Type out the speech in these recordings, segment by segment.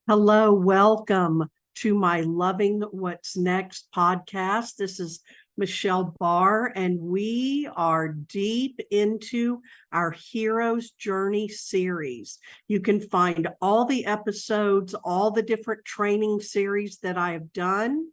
Hello, welcome to my Loving What's Next podcast. This is Michelle Barr, and we are deep into our Hero's Journey series. You can find all the episodes, all the different training series that I have done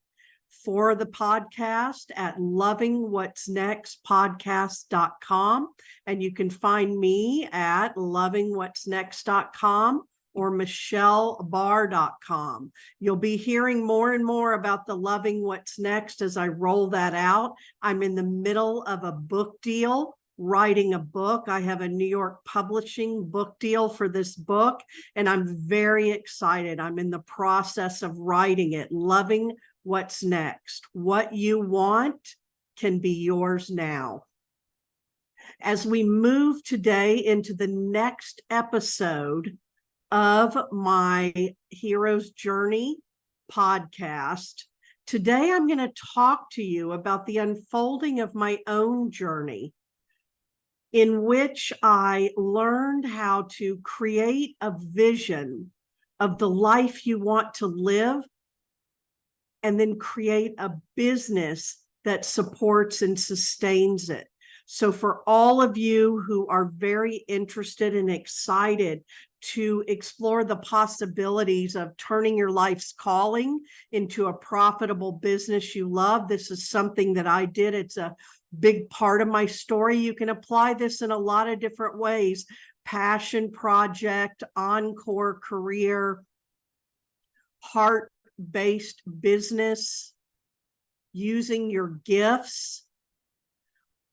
for the podcast at lovingwhatsnextpodcast.com. And you can find me at lovingwhatsnext.com or michellebarr.com. You'll be hearing more and more about the Loving What's Next as I roll that out. I'm in the middle of a book deal, writing a book. I have a New York publishing book deal for this book, and I'm very excited. I'm in the process of writing it. Loving What's Next. What you want can be yours now. As we move today into the next episode of my Hero's Journey podcast, today I'm going to talk to you about the unfolding of my own journey, in which I learned how to create a vision of the life you want to live, and then create a business that supports and sustains it. So for all of you who are very interested and excited to explore the possibilities of turning your life's calling into a profitable business you love, this is something that I did. It's a big part of my story. You can apply this in a lot of different ways: passion project, encore career, heart-based business, using your gifts.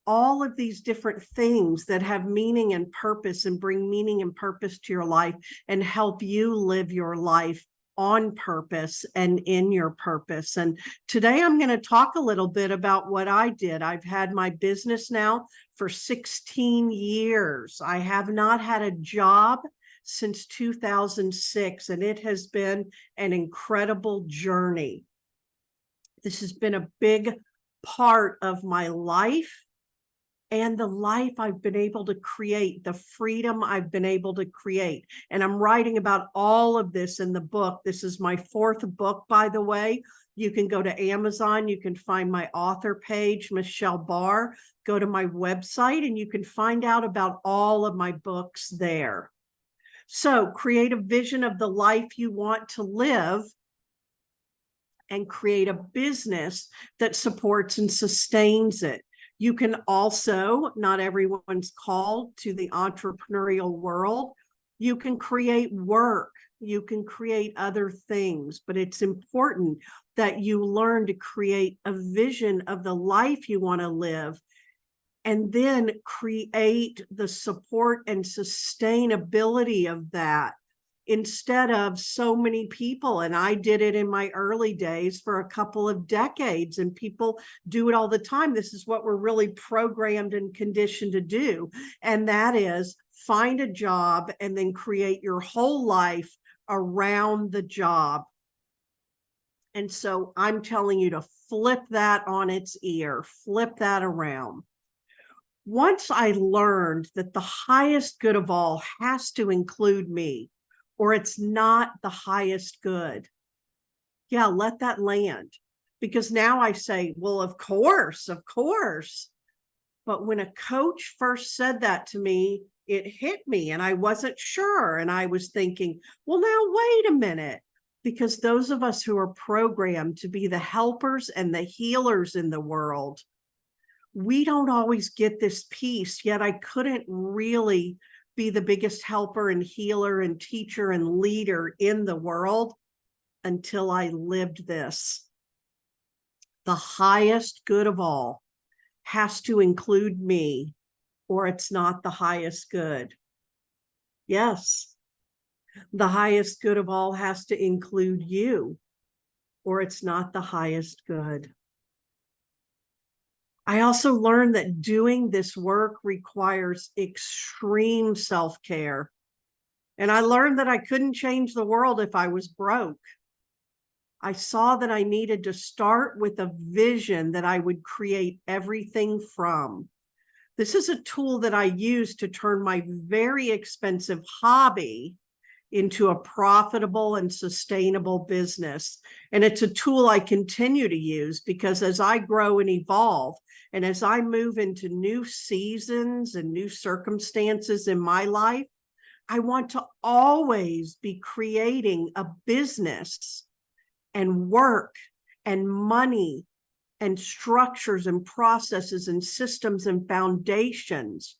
All of these different things that have meaning and purpose and bring meaning and purpose to your life and help you live your life on purpose and in your purpose. And today I'm going to talk a little bit about what I did. I've had my business now for 16 years. I have not had a job since 2006, and it has been an incredible journey. This has been a big part of my life and the life I've been able to create, the freedom I've been able to create. And I'm writing about all of this in the book. This is my 4th book, by the way. You can go to Amazon. You can find my author page, Michelle Barr. Go to my website, and you can find out about all of my books there. So create a vision of the life you want to live and create a business that supports and sustains it. You can also, not everyone's called to the entrepreneurial world. You can create work. You can create other things, but it's important that you learn to create a vision of the life you want to live, and then create the support and sustainability of that, instead of so many people. And I did it in my early days for a couple of decades, and people do it all the time. This is what we're really programmed and conditioned to do. And that is find a job and then create your whole life around the job. And so I'm telling you to flip that on its ear, flip that around. Once I learned that the highest good of all has to include me, or it's not the highest good. Yeah, let that land. Because now I say, well, of course. But when a coach first said that to me, it hit me and I wasn't sure. And I was thinking, well, now wait a minute. Because those of us who are programmed to be the helpers and the healers in the world, we don't always get this piece. Yet I couldn't really be the biggest helper and healer and teacher and leader in the world until I lived this. The highest good of all has to include me, or it's not the highest good. Yes, the highest good of all has to include you, or it's not the highest good. I also learned that doing this work requires extreme self-care. And I learned that I couldn't change the world if I was broke. I saw that I needed to start with a vision that I would create everything from. This is a tool that I use to turn my very expensive hobby into a profitable and sustainable business. And it's a tool I continue to use because as I grow and evolve, and as I move into new seasons and new circumstances in my life, I want to always be creating a business and work and money and structures and processes and systems and foundations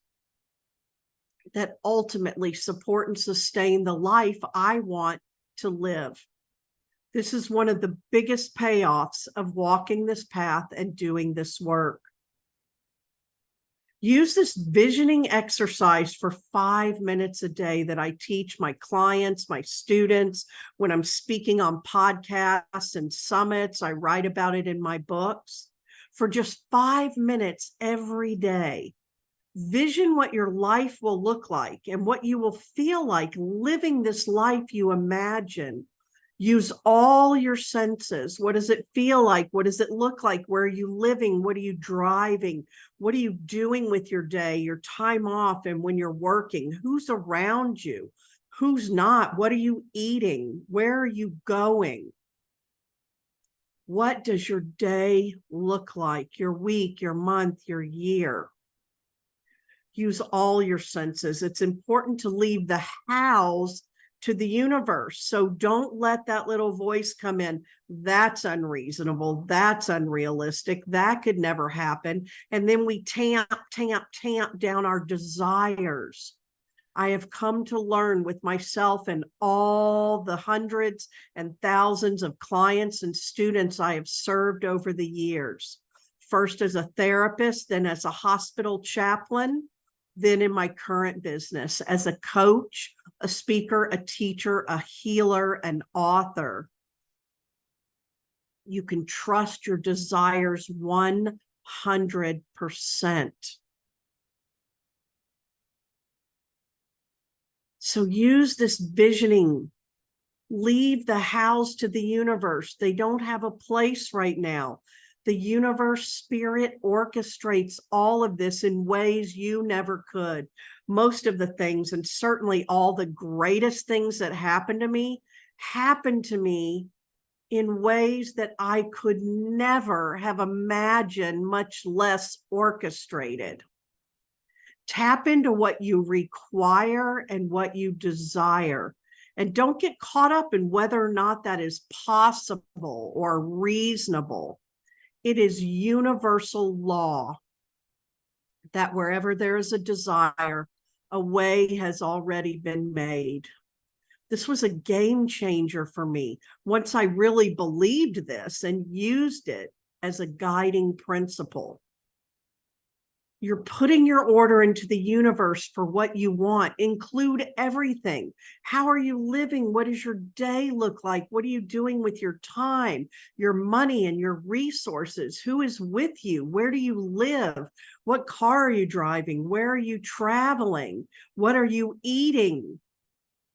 that ultimately support and sustain the life I want to live. This is one of the biggest payoffs of walking this path and doing this work. Use this visioning exercise for 5 minutes a day that I teach my clients, my students, when I'm speaking on podcasts and summits. I write about it in my books. For just 5 minutes every day, vision what your life will look like and what you will feel like living this life you imagine. Use all your senses. What does it feel like? What does it look like? Where are you living? What are you driving? What are you doing with your day, your time off, and when you're working? Who's around you? Who's not? What are you eating? Where are you going? What does your day look like? Your week, your month, your year? Use all your senses. It's important to leave the hows to the universe. So don't let that little voice come in. That's unreasonable. That's unrealistic. That could never happen. And then we tamp down our desires. I have come to learn with myself and all the hundreds and thousands of clients and students I have served over the years. First as a therapist, then as a hospital chaplain, then in my current business as a coach, a speaker, a teacher, a healer, an author. You can trust your desires 100%. So use this visioning. Leave the hows to the universe. They don't have a place right now. The universe spirit orchestrates all of this in ways you never could. Most of the things, and certainly all the greatest things that happened to me in ways that I could never have imagined, much less orchestrated. Tap into what you require and what you desire. And don't get caught up in whether or not that is possible or reasonable. It is universal law that wherever there is a desire, a way has already been made. This was a game changer for me once I really believed this and used it as a guiding principle. You're putting your order into the universe for what you want. Include everything. How are you living? What does your day look like? What are you doing with your time, your money, and your resources? Who is with you? Where do you live? What car are you driving? Where are you traveling? What are you eating?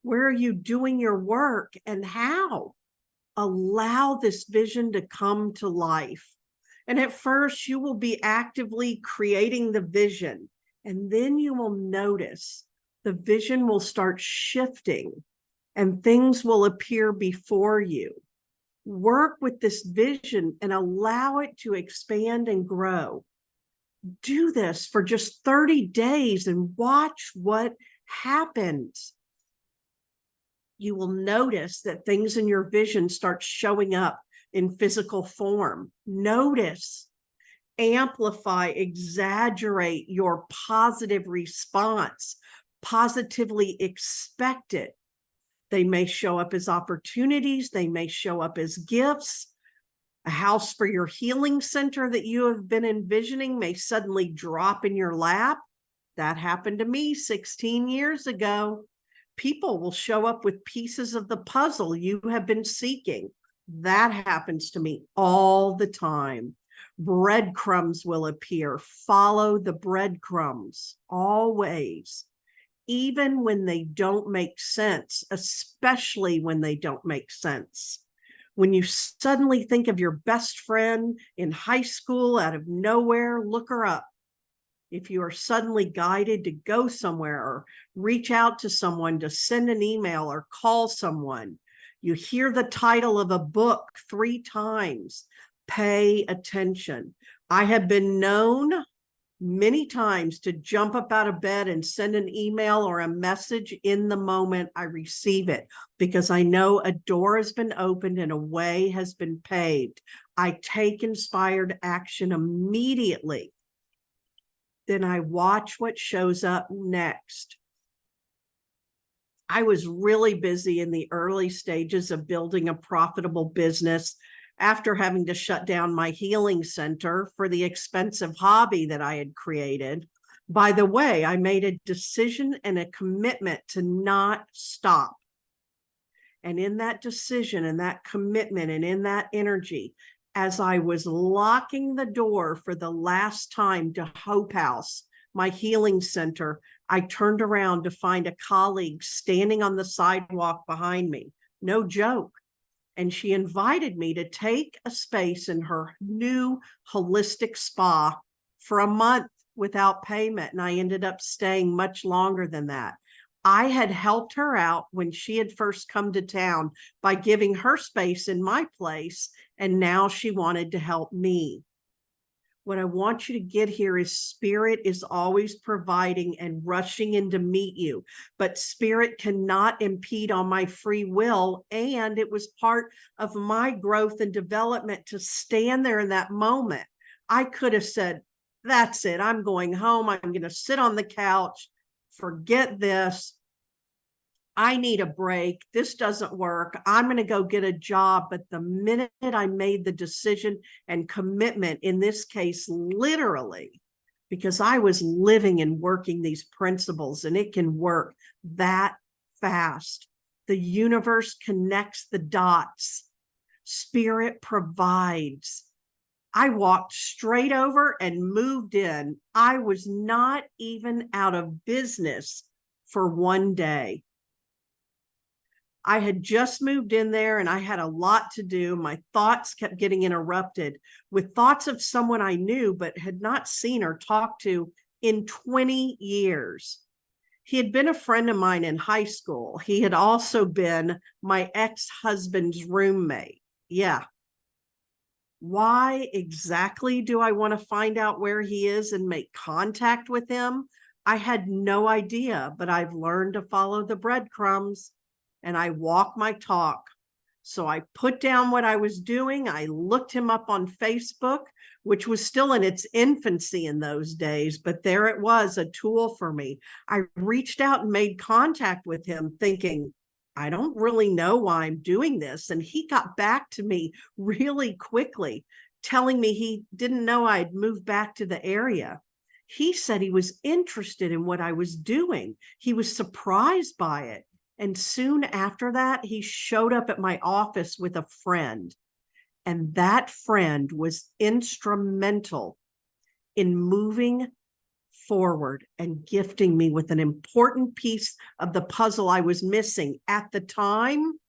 Where are you doing your work and how? Allow this vision to come to life. And at first, you will be actively creating the vision, and then you will notice the vision will start shifting and things will appear before you. Work with this vision and allow it to expand and grow. Do this for just 30 days and watch what happens. You will notice that things in your vision start showing up in physical form. Notice, amplify, exaggerate your positive response. Positively expect it. They may show up as opportunities. They may show up as gifts. A house for your healing center that you have been envisioning may suddenly drop in your lap. That happened to me 16 years ago. People will show up with pieces of the puzzle you have been seeking. That happens to me all the time. Breadcrumbs will appear. Follow the breadcrumbs always, even when they don't make sense, especially when they don't make sense. When you suddenly think of your best friend in high school out of nowhere, look her up. if you are suddenly guided to go somewhere or reach out to someone, to send an email or call someone, you hear the title of a book 3 times, pay attention. I have been known many times to jump up out of bed and send an email or a message in the moment I receive it, because I know a door has been opened and a way has been paved. I take inspired action immediately. Then I watch what shows up next. I was really busy in the early stages of building a profitable business after having to shut down my healing center for the expensive hobby that I had created. By the way, I made a decision and a commitment to not stop. And in that decision and that commitment and in that energy, as I was locking the door for the last time to Hope House, my healing center, I turned around to find a colleague standing on the sidewalk behind me. No joke. And she invited me to take a space in her new holistic spa for a month without payment. And I ended up staying much longer than that. I had helped her out when she had first come to town by giving her space in my place, and now she wanted to help me. What I want you to get here is spirit is always providing and rushing in to meet you, but spirit cannot impede on my free will. And it was part of my growth and development to stand there in that moment. I could have said, that's it, I'm going home. I'm going to sit on the couch. Forget this. I need a break. This doesn't work. I'm going to go get a job. But the minute I made the decision and commitment, in this case, literally, because I was living and working these principles, and it can work that fast. The universe connects the dots. Spirit provides. I walked straight over and moved in. I was not even out of business for one day. I had just moved in there and I had a lot to do. My thoughts kept getting interrupted with thoughts of someone I knew but had not seen or talked to in 20 years. He had been a friend of mine in high school. He had also been my ex-husband's roommate. Yeah. Why exactly do I want to find out where he is and make contact with him? I had no idea, but I've learned to follow the breadcrumbs. And I walk my talk. So I put down what I was doing. I looked him up on Facebook, which was still in its infancy in those days, but there it was, a tool for me. I reached out and made contact with him thinking, I don't really know why I'm doing this. And he got back to me really quickly, telling me he didn't know I'd moved back to the area. He said he was interested in what I was doing. He was surprised by it. And soon after that, he showed up at my office with a friend. And that friend was instrumental in moving forward and gifting me with an important piece of the puzzle I was missing at the time.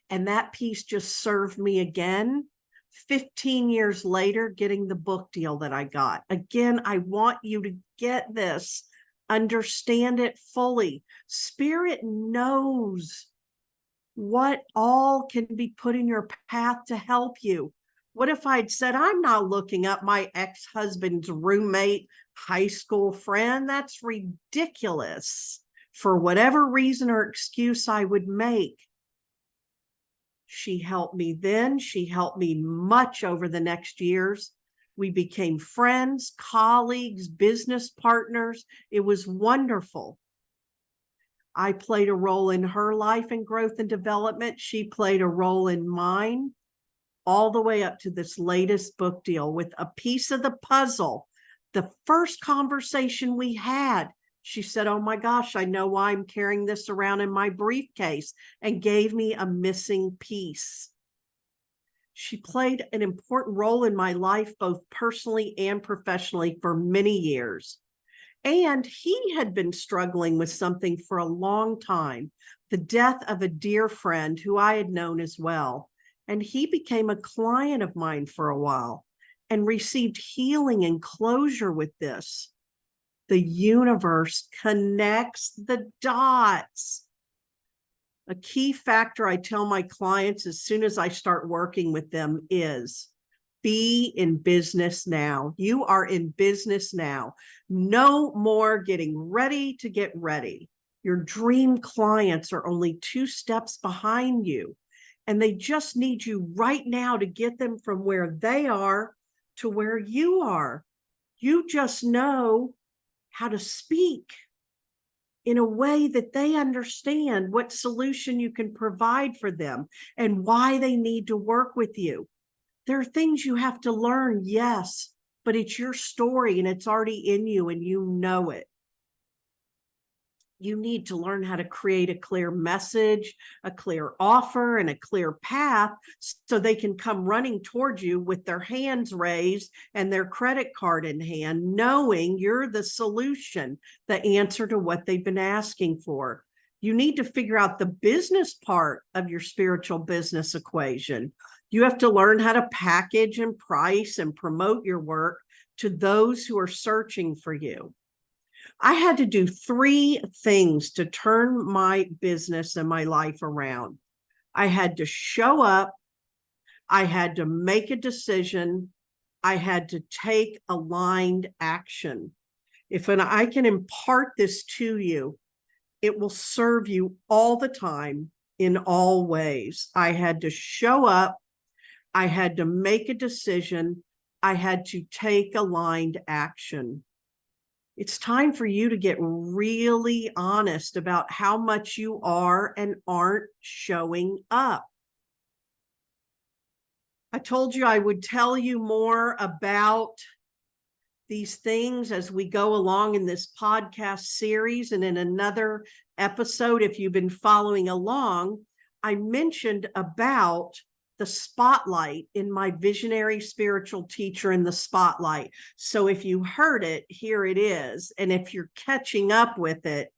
And that piece just served me again 15 years later, getting the book deal that I got. Again, I want you to get this. Understand it fully. Spirit knows what all can be put in your path to help you. What if I'd said, I'm not looking up my ex-husband's roommate, high school friend? That's ridiculous. For whatever reason or excuse I would make. She helped me then. She helped me much over the next years. We became friends, colleagues, business partners. It was wonderful. I played a role in her life and growth and development. She played a role in mine, all the way up to this latest book deal with a piece of the puzzle. The first conversation we had, she said, oh my gosh, I know why I'm carrying this around in my briefcase, and gave me a missing piece. She played an important role in my life, both personally and professionally, for many years. And he had been struggling with something for a long time, the death of a dear friend who I had known as well. And he became a client of mine for a while. and received healing and closure with this. The universe connects the dots. A key factor I tell my clients as soon as I start working with them is be in business now. You are in business now. No more getting ready to get ready. Your dream clients are only 2 steps behind you, and they just need you right now to get them from where they are to where you are. You just know how to speak in a way that they understand what solution you can provide for them and why they need to work with you. There are things you have to learn, yes, but it's your story and it's already in you and you know it. You need to learn how to create a clear message, a clear offer, and a clear path so they can come running towards you with their hands raised and their credit card in hand, knowing you're the solution, the answer to what they've been asking for. You need to figure out the business part of your spiritual business equation. You have to learn how to package and price and promote your work to those who are searching for you. I had to do 3 things to turn my business and my life around. I had to show up, I had to make a decision, I had to take aligned action. If I can impart this to you, it will serve you all the time in all ways. I had to show up, I had to make a decision, I had to take aligned action. It's time for you to get really honest about how much you are and aren't showing up. I told you I would tell you more about these things as we go along in this podcast series. And in another episode, if you've been following along, I mentioned about the spotlight in my visionary spiritual teacher in the spotlight. So if you heard it, here it is. And if you're catching up with it,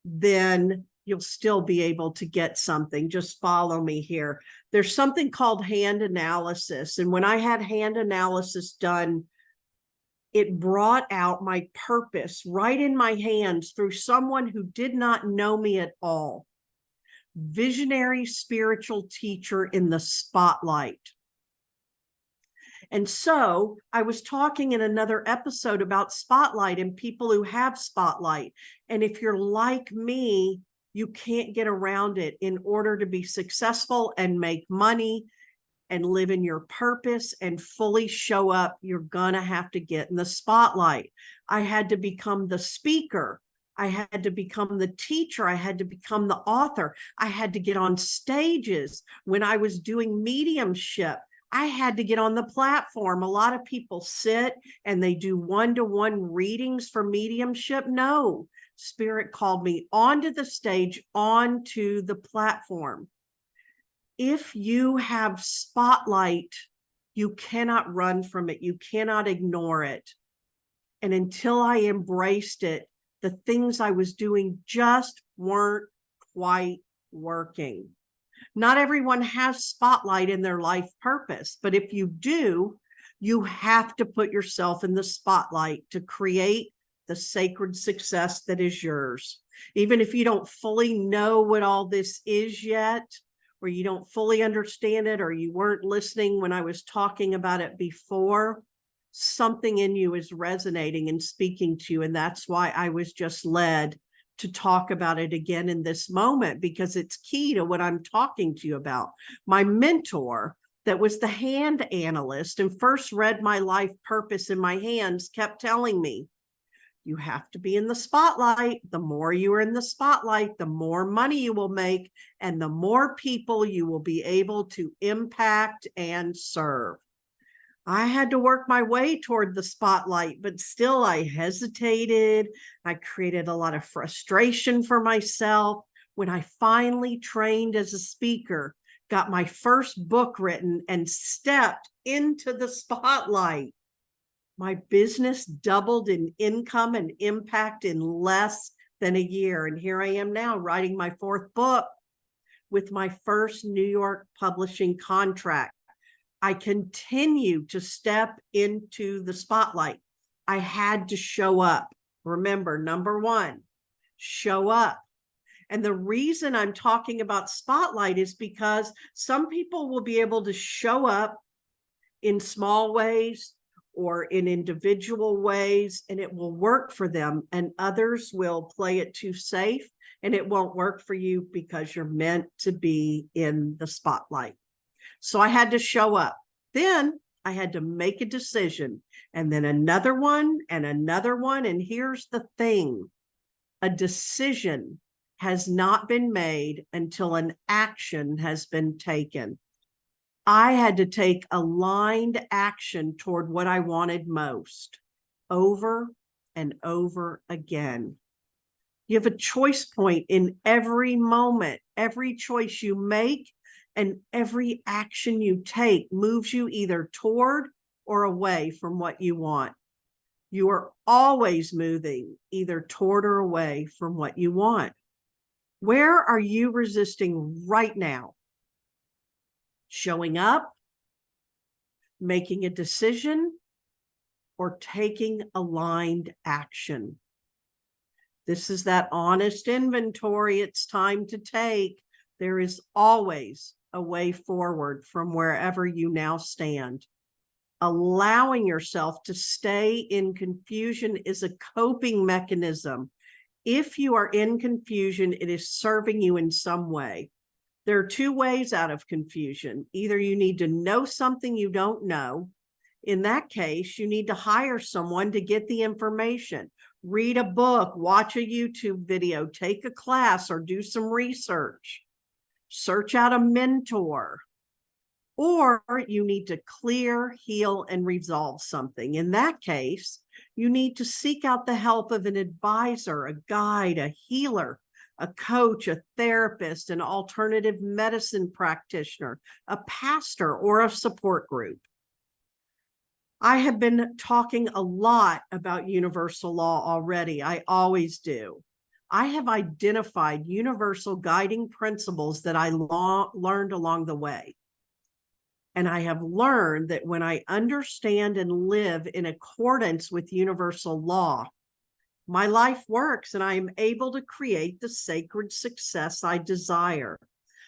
then you'll still be able to get something. Just follow me here. There's something called hand analysis. And when I had hand analysis done, it brought out my purpose right in my hands through someone who did not know me at all. Visionary spiritual teacher in the spotlight. And so I was talking in another episode about spotlight and people who have spotlight. And if you're like me, you can't get around it. In order to be successful and make money and live in your purpose and fully show up, you're gonna have to get in the spotlight. I had to become the speaker. I had to become the teacher. I had to become the author. I had to get on stages. When I was doing mediumship, I had to get on the platform. A lot of people sit and they do one-to-one readings for mediumship. No, Spirit called me onto the stage, onto the platform. If you have spotlight, you cannot run from it. You cannot ignore it. And until I embraced it, the things I was doing just weren't quite working. Not everyone has spotlight in their life purpose, but if you do, you have to put yourself in the spotlight to create the sacred success that is yours. Even if you don't fully know what all this is yet, or you don't fully understand it, or you weren't listening when I was talking about it before, something in you is resonating and speaking to you. And that's why I was just led to talk about it again in this moment, because it's key to what I'm talking to you about. My mentor, that was the hand analyst and first read my life purpose in my hands, kept telling me, you have to be in the spotlight. The more you are in the spotlight, the more money you will make, and the more people you will be able to impact and serve. I had to work my way toward the spotlight, but still I hesitated. I created a lot of frustration for myself. When I finally trained as a speaker, got my first book written, and stepped into the spotlight, my business doubled in income and impact in less than a year. And here I am now writing my 4th book with my first New York publishing contract. I continued to step into the spotlight. I had to show up. Remember, number one, show up. And the reason I'm talking about spotlight is because some people will be able to show up in small ways or in individual ways, and it will work for them. And others will play it too safe, and it won't work for you because you're meant to be in the spotlight. So I had to show up. Then I had to make a decision, and then another one and another one. And here's the thing: a decision has not been made until an action has been taken. I had to take aligned action toward what I wanted most, over and over again. You have a choice point in every moment. Every choice you make and every action you take moves you either toward or away from what you want. You are always moving either toward or away from what you want. Where are you resisting right now? Showing up, making a decision, or taking aligned action? This is that honest inventory it's time to take. There is always a way forward from wherever you now stand. Allowing yourself to stay in confusion is a coping mechanism. If you are in confusion, it is serving you in some way. There are two ways out of confusion. Either you need to know something you don't know. In that case, you need to hire someone to get the information. Read a book, watch a YouTube video, take a class, or do some research. Search out a mentor. Or you need to clear, heal, and resolve something. In that case, you need to seek out the help of an advisor, a guide, a healer, a coach, a therapist, an alternative medicine practitioner, a pastor, or a support group. I have been talking a lot about universal law already. I always do. I have identified universal guiding principles that I learned along the way. And I have learned that when I understand and live in accordance with universal law, my life works and I am able to create the sacred success I desire.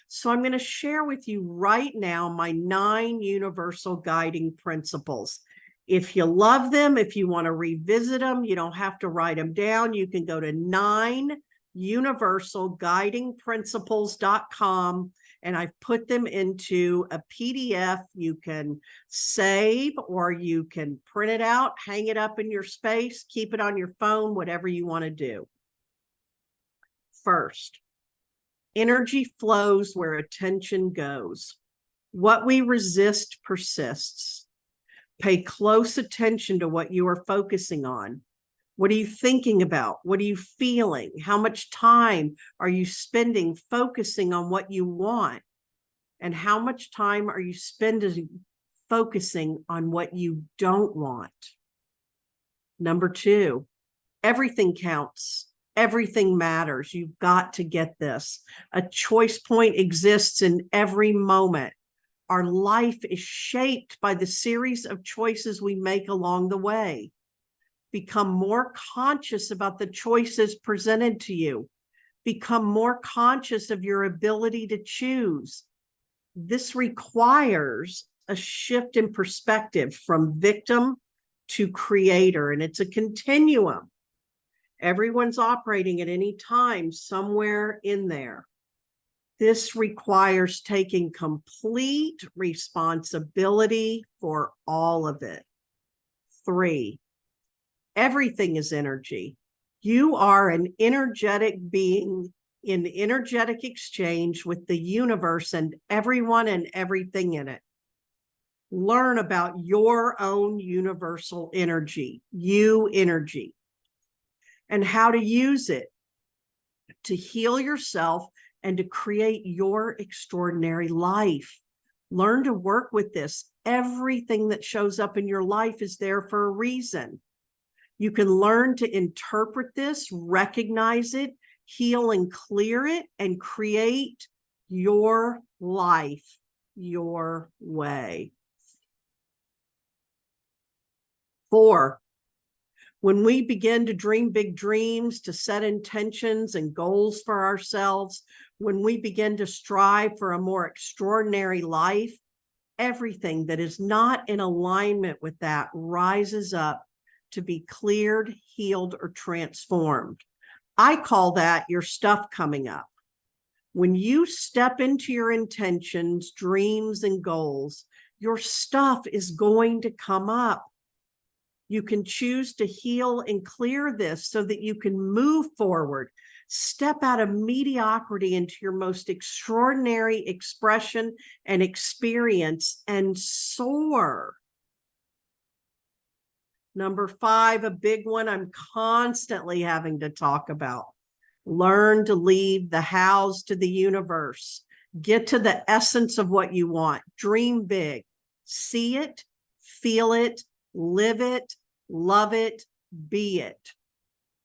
So I'm going to share with you right now my 9 universal guiding principles. If you love them, if you want to revisit them, you don't have to write them down. You can go to 9universalguidingprinciples.com, and I've put them into a PDF. You can save, or you can print it out, hang it up in your space, keep it on your phone, whatever you want to do. First, energy flows where attention goes. What we resist persists. Pay close attention to what you are focusing on. What are you thinking about? What are you feeling? How much time are you spending focusing on what you want? And how much time are you spending focusing on what you don't want? Number 2, everything counts. Everything matters. You've got to get this. A choice point exists in every moment. Our life is shaped by the series of choices we make along the way. Become more conscious about the choices presented to you. Become more conscious of your ability to choose. This requires a shift in perspective from victim to creator, and it's a continuum. Everyone's operating at any time somewhere in there. This requires taking complete responsibility for all of it. 3, everything is energy. You are an energetic being in energetic exchange with the universe and everyone and everything in it. Learn about your own universal energy, you energy, and how to use it to heal yourself and to create your extraordinary life. Learn to work with this. Everything that shows up in your life is there for a reason. You can learn to interpret this, recognize it, heal and clear it, and create your life your way. 4, when we begin to dream big dreams, to set intentions and goals for ourselves, when we begin to strive for a more extraordinary life, everything that is not in alignment with that rises up to be cleared, healed, or transformed. I call that your stuff coming up. When you step into your intentions, dreams, and goals, your stuff is going to come up. You can choose to heal and clear this so that you can move forward, step out of mediocrity into your most extraordinary expression and experience, and soar. Number 5, a big one I'm constantly having to talk about. Learn to leave the hows to the universe. Get to the essence of what you want. Dream big. See it, feel it, live it, love it, be it.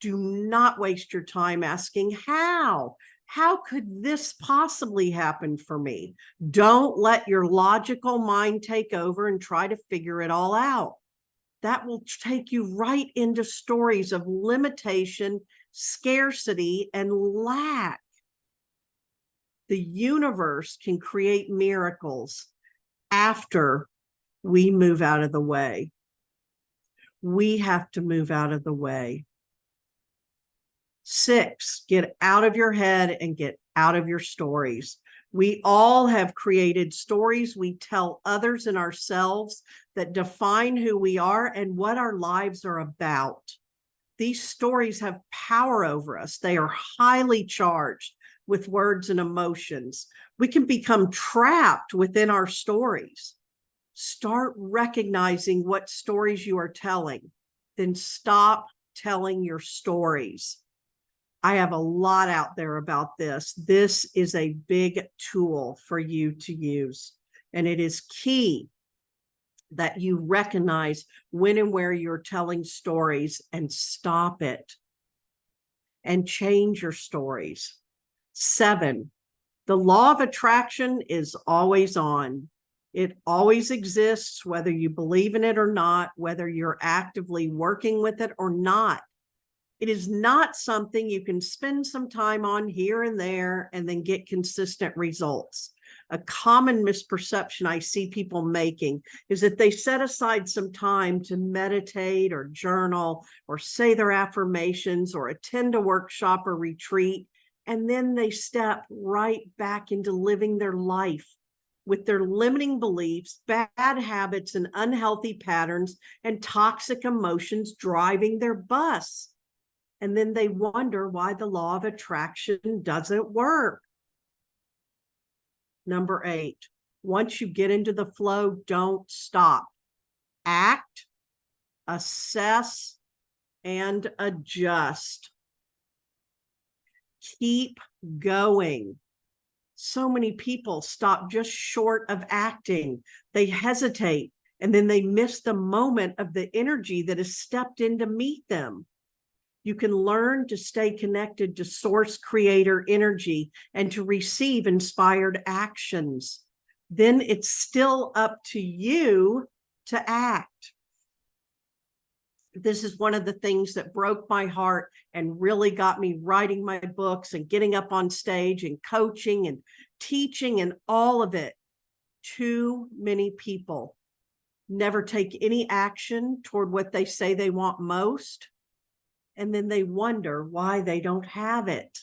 Do not waste your time asking how. How could this possibly happen for me? Don't let your logical mind take over and try to figure it all out. That will take you right into stories of limitation, scarcity, and lack. The universe can create miracles after we move out of the way. We have to move out of the way. 6, get out of your head and get out of your stories. We all have created stories we tell others and ourselves that define who we are and what our lives are about. These stories have power over us. They are highly charged with words and emotions. We can become trapped within our stories. Start recognizing what stories you are telling. Then stop telling your stories. I have a lot out there about this. This is a big tool for you to use. And it is key that you recognize when and where you're telling stories and stop it and change your stories. 7, the law of attraction is always on. It always exists, whether you believe in it or not, whether you're actively working with it or not. It is not something you can spend some time on here and there and then get consistent results. A common misperception I see people making is that they set aside some time to meditate or journal or say their affirmations or attend a workshop or retreat, and then they step right back into living their life with their limiting beliefs, bad habits, and unhealthy patterns and toxic emotions driving their bus. And then they wonder why the law of attraction doesn't work. Number 8, once you get into the flow, don't stop. Act, assess, and adjust. Keep going. So many people stop just short of acting. They hesitate, and then they miss the moment of the energy that has stepped in to meet them. You can learn to stay connected to source creator energy and to receive inspired actions. Then it's still up to you to act. This is one of the things that broke my heart and really got me writing my books and getting up on stage and coaching and teaching and all of it. Too many people never take any action toward what they say they want most. And then they wonder why they don't have it.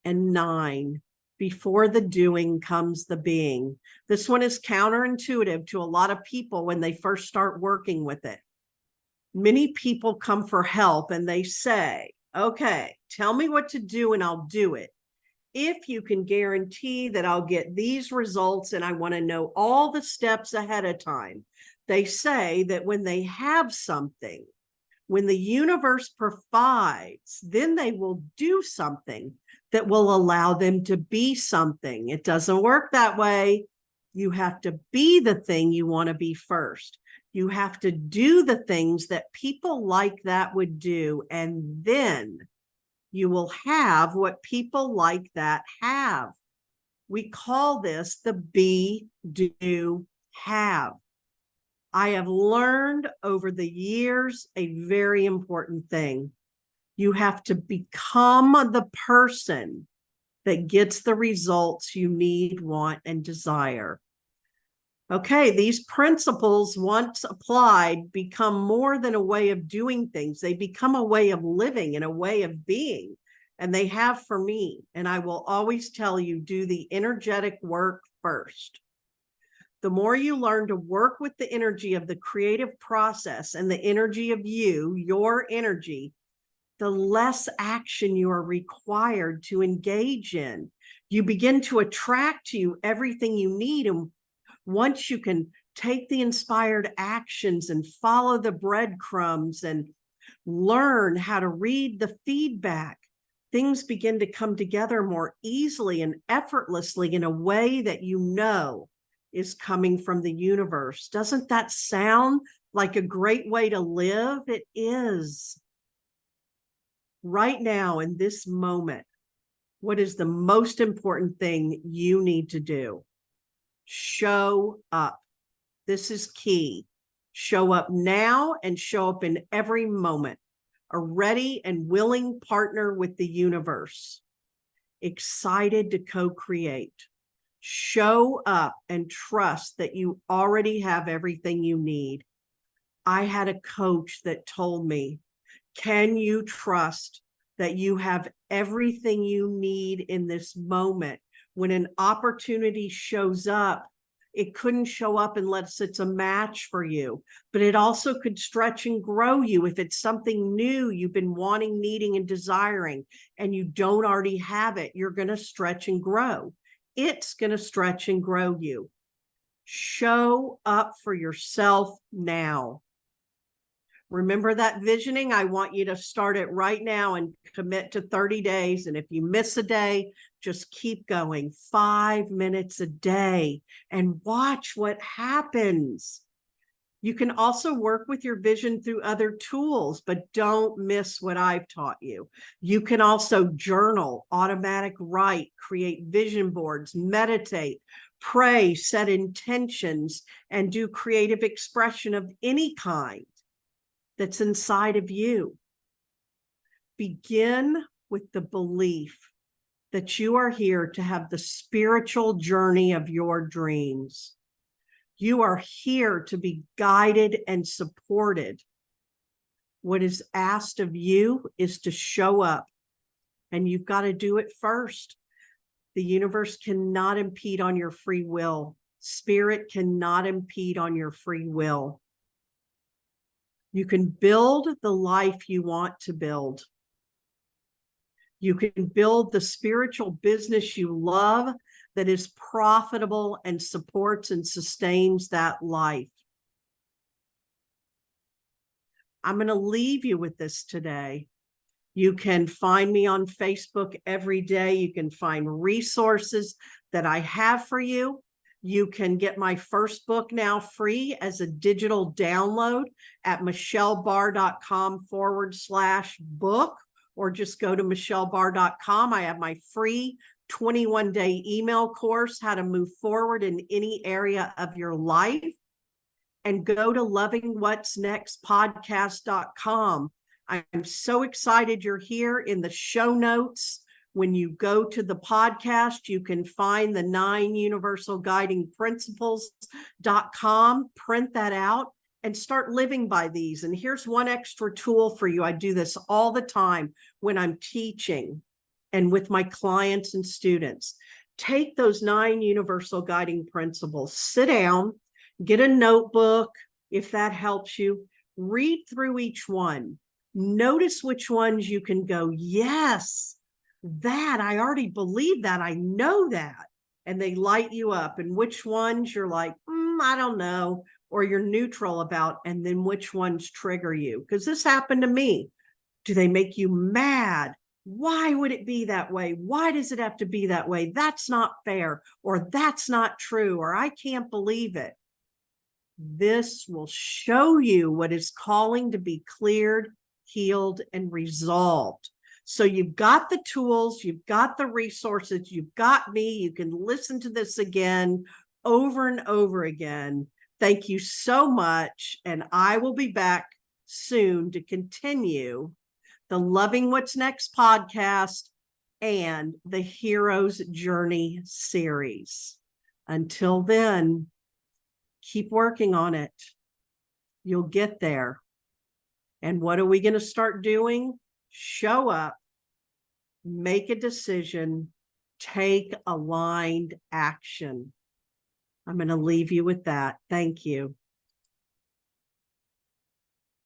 And 9, before the doing comes the being. This one is counterintuitive to a lot of people when they first start working with it. Many people come for help and they say, okay, tell me what to do and I'll do it. If you can guarantee that I'll get these results and I want to know all the steps ahead of time. They say that when they have something, when the universe provides, then they will do something that will allow them to be something. It doesn't work that way. You have to be the thing you want to be first. You have to do the things that people like that would do, and then you will have what people like that have. We call this the be, do, have. I have learned over the years a very important thing. You have to become the person that gets the results you need, want, and desire. Okay, these principles, once applied, become more than a way of doing things. They become a way of living and a way of being. And they have for me. And I will always tell you, do the energetic work first. The more you learn to work with the energy of the creative process and the energy of you, your energy, the less action you are required to engage in. You begin to attract to you everything you need. And once you can take the inspired actions and follow the breadcrumbs and learn how to read the feedback, things begin to come together more easily and effortlessly in a way that you know is coming from the universe. Doesn't that sound like a great way to live? It is. Right now, in this moment, what is the most important thing you need to do? Show up. This is key. Show up now and show up in every moment. A ready and willing partner with the universe. Excited to co-create. Show up and trust that you already have everything you need. I had a coach that told me, can you trust that you have everything you need in this moment? When an opportunity shows up, it couldn't show up unless it's a match for you, but it also could stretch and grow you. If it's something new you've been wanting, needing, and desiring, and you don't already have it, you're going to stretch and grow. It's going to stretch and grow you. Show up for yourself now. Remember that visioning? I want you to start it right now and commit to 30 days. And if you miss a day, just keep going 5 minutes a day and watch what happens. You can also work with your vision through other tools, but don't miss what I've taught you. You can also journal, automatic write, create vision boards, meditate, pray, set intentions, and do creative expression of any kind that's inside of you. Begin with the belief that you are here to have the spiritual journey of your dreams. You are here to be guided and supported. What is asked of you is to show up, and you've got to do it first. The universe cannot impede on your free will. Spirit cannot impede on your free will. You can build the life you want to build. You can build the spiritual business you love that is profitable and supports and sustains that life. I'm going to leave you with this today. You can find me on Facebook every day. You can find resources that I have for you. You can get my first book now free as a digital download at michellebar.com/book, or just go to michellebar.com. I have my free 21-day email course, how to move forward in any area of your life. And go to lovingwhatsnextpodcast.com. I'm so excited you're here. In the show notes, when you go to the podcast, you can find the 9 universal guiding principles.com. Print that out and start living by these. And here's one extra tool for you. I do this all the time when I'm teaching and with my clients and students. Take those 9 universal guiding principles, sit down, get a notebook if that helps you, read through each one. Notice which ones you can go, yes, that I already believe that, I know that, and they light you up. And which ones you're like, I don't know, or you're neutral about, and then which ones trigger you. Because this happened to me. Do they make you mad? Why would it be that way? Why does it have to be that way? That's not fair, or that's not true, or I can't believe it. This will show you what is calling to be cleared, healed, and resolved. So you've got the tools, you've got the resources, you've got me. You can listen to this again over and over again. Thank you so much. And I will be back soon to continue the Loving What's Next podcast and the Hero's Journey series. Until then, keep working on it. You'll get there. And what are we going to start doing? Show up, make a decision, take aligned action. I'm going to leave you with that. Thank you.